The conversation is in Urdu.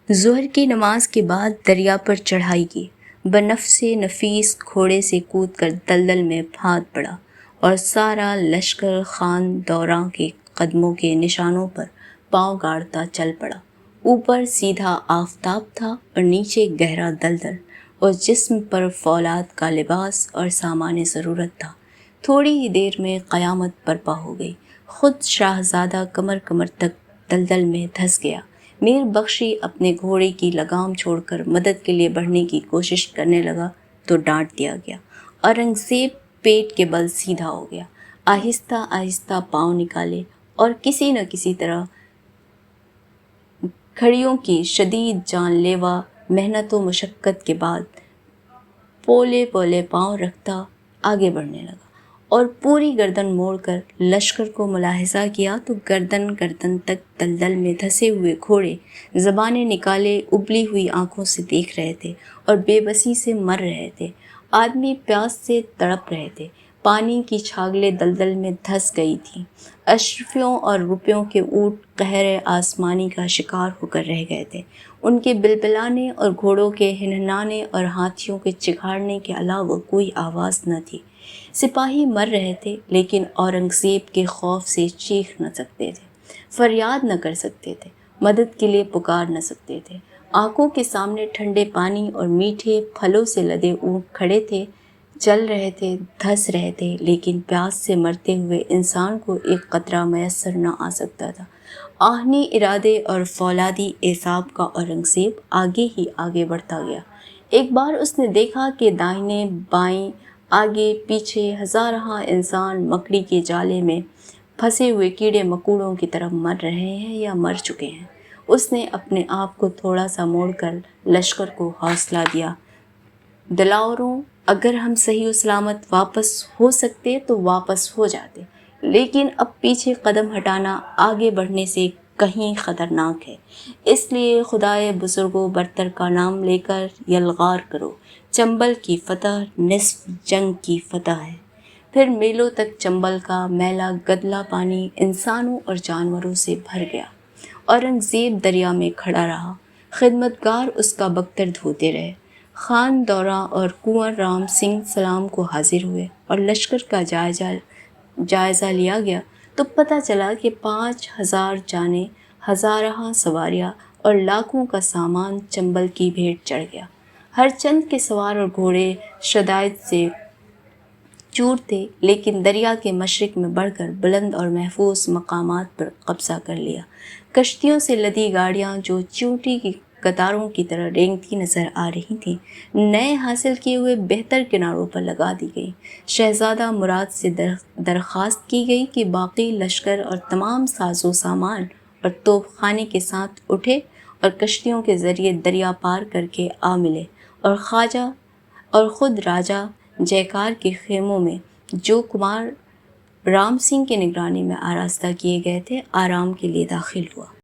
ظہر کی نماز کے بعد دریا پر چڑھائی کی، بنفس نفیس گھوڑے سے کود کر دلدل میں پھاند پڑا اور سارا لشکر خان دوراں کے قدموں کے نشانوں پر پاؤں گاڑتا چل پڑا۔ اوپر سیدھا آفتاب تھا اور نیچے گہرا دلدل، اور جسم پر فولاد کا لباس اور سامان ضرورت تھا۔ تھوڑی ہی دیر میں قیامت برپا ہو گئی۔ خود شاہزادہ کمر تک دلدل میں دھس گیا۔ میر بخشی اپنے گھوڑے کی لگام چھوڑ کر مدد کے لیے بڑھنے کی کوشش کرنے لگا تو ڈانٹ دیا گیا۔ اورنگزیب پیٹ کے بل سیدھا ہو گیا، آہستہ آہستہ پاؤں نکالے اور کسی نہ کسی طرح کھڑیوں کی شدید جان لیوا محنت و مشقت کے بعد پولے پولے پاؤں رکھتا آگے بڑھنے لگا اور پوری گردن موڑ کر لشکر کو ملاحظہ کیا تو گردن تک دلدل میں دھسے ہوئے گھوڑے زبانیں نکالے ابلی ہوئی آنکھوں سے دیکھ رہے تھے اور بے بسی سے مر رہے تھے۔ آدمی پیاس سے تڑپ رہے تھے، پانی کی چھاگلیں دلدل میں دھس گئی تھیں، اشرفیوں اور روپیوں کے اونٹ قہر آسمانی کا شکار ہو کر رہ گئے تھے۔ ان کے بلبلانے اور گھوڑوں کے ہنہنانے اور ہاتھیوں کے چگھاڑنے کے علاوہ کوئی آواز نہ تھی۔ سپاہی مر رہے تھے لیکن اورنگزیب کے خوف سے چیخ نہ سکتے تھے، فریاد نہ کر سکتے تھے، مدد کے لیے پکار نہ سکتے تھے۔ آنکھوں کے سامنے ٹھنڈے پانی اور میٹھے پھلوں سے لدے اونٹ کھڑے تھے، جل رہے تھے، دھس رہے تھے، لیکن پیاس سے مرتے ہوئے انسان کو ایک قطرہ میسر نہ آ سکتا تھا۔ آہنی ارادے اور فولادی اعصاب کا اورنگزیب آگے ہی آگے بڑھتا گیا۔ ایک بار اس نے دیکھا کہ دائیں بائیں آگے پیچھے ہزارہا انسان مکڑی کے جالے میں پھنسے ہوئے کیڑے مکوڑوں کی طرح مر رہے ہیں یا مر چکے ہیں۔ اس نے اپنے آپ کو تھوڑا سا موڑ کر لشکر کو حوصلہ دیا، دلاوروں، اگر ہم صحیح و سلامت واپس ہو سکتے تو واپس ہو جاتے، لیکن اب پیچھے قدم ہٹانا آگے بڑھنے سے کہیں خطرناک ہے، اس لیے خدائے بزرگ و برتر کا نام لے کر یلغار کرو۔ چنبل کی فتح نصف جنگ کی فتح ہے۔ پھر میلوں تک چنبل کا میلا گدلا پانی انسانوں اور جانوروں سے بھر گیا۔ اورنگزیب دریا میں کھڑا رہا، خدمتگار اس کا بکتر دھوتے رہے۔ خان دوراں اور کنور رام سنگھ سلام کو حاضر ہوئے اور لشکر کا جائزہ لیا گیا تو پتہ چلا کہ 5000 جانیں، ہزارہا سواریاں اور لاکھوں کا سامان چنبل کی بھیٹ چڑھ گیا۔ ہر چند کے سوار اور گھوڑے شدائد سے چور تھے، لیکن دریا کے مشرق میں بڑھ کر بلند اور محفوظ مقامات پر قبضہ کر لیا۔ کشتیوں سے لدی گاڑیاں جو چیونٹی کی قطاروں کی طرح رینگتی نظر آ رہی تھیں، نئے حاصل کیے ہوئے بہتر کناروں پر لگا دی گئیں۔ شہزادہ مراد سے درخواست کی گئی کہ باقی لشکر اور تمام ساز و سامان اور توپ خانے کے ساتھ اٹھے اور کشتیوں کے ذریعے دریا پار کر کے آ ملے، اور خواجہ اور خود راجہ جیکار کے خیموں میں جو کنور رام سنگھ کی نگرانی میں آراستہ کیے گئے تھے، آرام کے لیے داخل ہوا۔